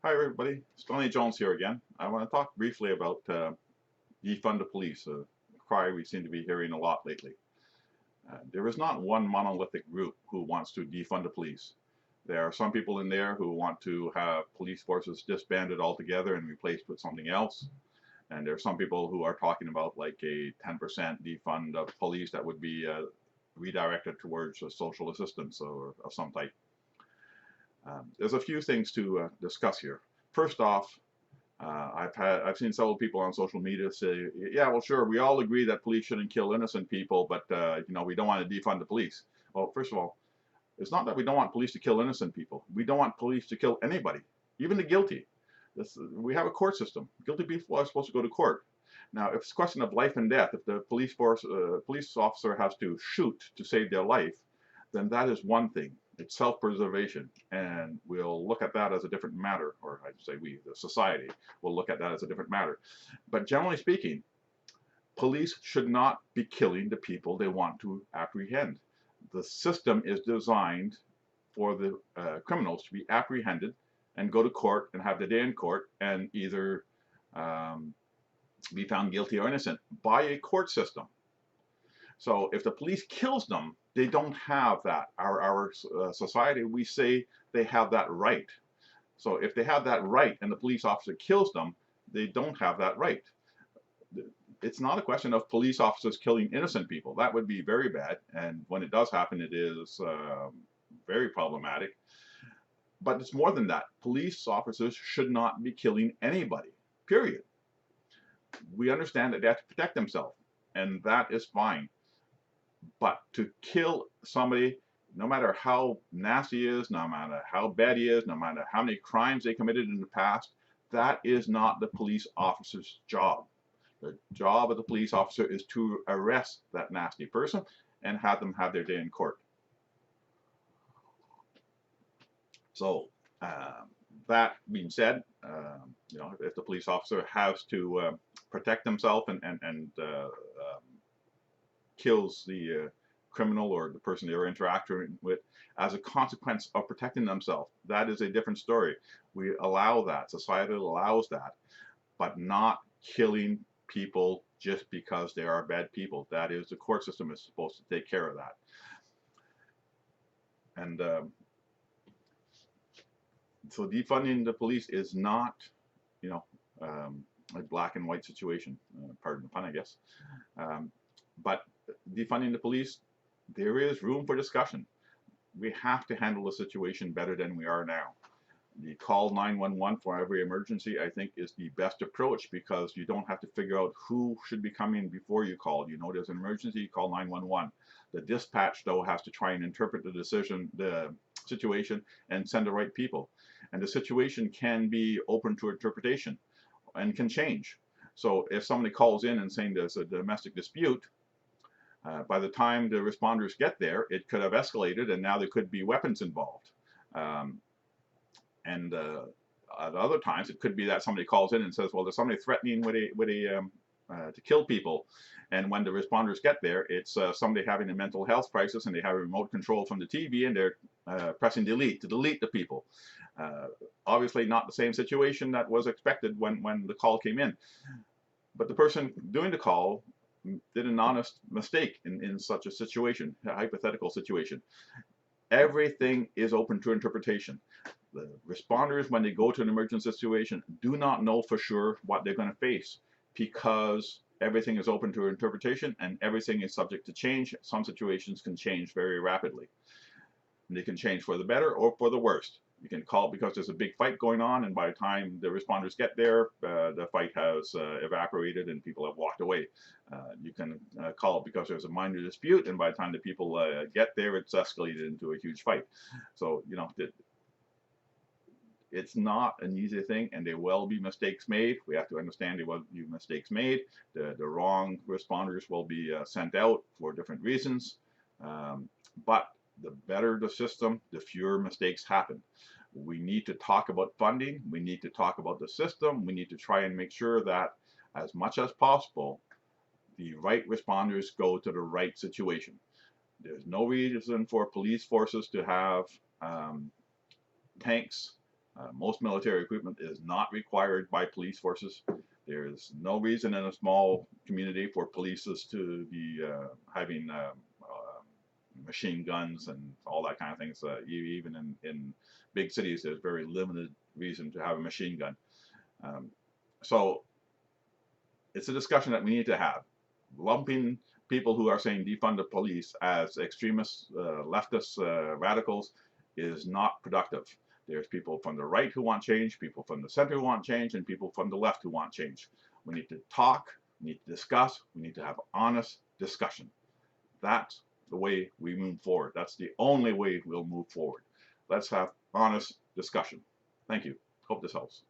Hi everybody, Stanley016 here again. I want to talk briefly about defund the police, a cry we seem to be hearing a lot lately. There is not one monolithic group who wants to defund the police. There are some people in there who want to have police forces disbanded altogether and replaced with something else. And there are some people who are talking about like a 10% defund of police that would be redirected towards social assistance or of some type. There's a few things to discuss here. First off, I've seen several people on social media say, yeah, well, sure, we all agree that police shouldn't kill innocent people, but we don't want to defund the police. Well, first of all, it's not that we don't want police to kill innocent people. We don't want police to kill anybody, even the guilty. We have a court system. Guilty people are supposed to go to court. Now, if it's a question of life and death, if the police officer has to shoot to save their life, then that is one thing. It's self-preservation, and we'll look at that as a different matter, or I'd say we, the society, will look at that as a different matter. But generally speaking, police should not be killing the people they want to apprehend. The system is designed for the criminals to be apprehended and go to court and have the day in court and either be found guilty or innocent by a court system. So if the police kills them, they don't have that. Our society, we say they have that right. So if they have that right and the police officer kills them, they don't have that right. It's not a question of police officers killing innocent people. That would be very bad. And when it does happen, it is very problematic. But it's more than that. Police officers should not be killing anybody, period. We understand that they have to protect themselves, and that is fine. But to kill somebody, no matter how nasty he is, no matter how bad he is, no matter how many crimes they committed in the past, that is not the police officer's job. The job of the police officer is to arrest that nasty person and have them have their day in court. So that being said, if the police officer has to protect himself and kills the criminal or the person they're interacting with as a consequence of protecting themselves, that is a different story. We allow that. Society allows that, but not killing people just because they are bad people. That is, the court system is supposed to take care of that. And so defunding the police is not, a black and white situation. Pardon the pun, I guess. But defunding the police, there is room for discussion. We have to handle the situation better than we are now. The call 911 for every emergency, I think, is the best approach because you don't have to figure out who should be coming before you call. You know there's an emergency, you call 911. The dispatch, though, has to try and interpret the situation, and send the right people. And the situation can be open to interpretation and can change. So if somebody calls in and saying there's a domestic dispute, by the time the responders get there, it could have escalated, and now there could be weapons involved. And at other times, it could be that somebody calls in and says, "Well, there's somebody threatening to kill people," and when the responders get there, it's somebody having a mental health crisis, and they have a remote control from the TV, and they're pressing delete to delete the people. Obviously, not the same situation that was expected when the call came in, but the person doing the call did an honest mistake in such a situation, a hypothetical situation. Everything is open to interpretation. The responders, when they go to an emergency situation, do not know for sure what they're going to face because everything is open to interpretation and everything is subject to change. Some situations can change very rapidly. And they can change for the better or for the worst. You can call because there's a big fight going on, and by the time the responders get there, the fight has evaporated and people have walked away. You can call because there's a minor dispute, and by the time the people get there, it's escalated into a huge fight. So, it's not an easy thing, and there will be mistakes made. We have to understand there will be mistakes made. The wrong responders will be sent out for different reasons. But the better the system, the fewer mistakes happen. We need to talk about funding. We need to talk about the system. We need to try and make sure that as much as possible, the right responders go to the right situation. There's no reason for police forces to have tanks Most military equipment is not required by police forces. There's no reason in a small community for police to be having machine guns and all that kind of things. Even in big cities, there's very limited reason to have a machine gun. So it's a discussion that we need to have. Lumping people who are saying defund the police as extremists, leftists, radicals is not productive. There's people from the right who want change, people from the center who want change, and people from the left who want change. We need to talk, we need to discuss, we need to have honest discussion. That's the way we move forward. That's the only way we'll move forward. Let's have honest discussion. Thank you. Hope this helps.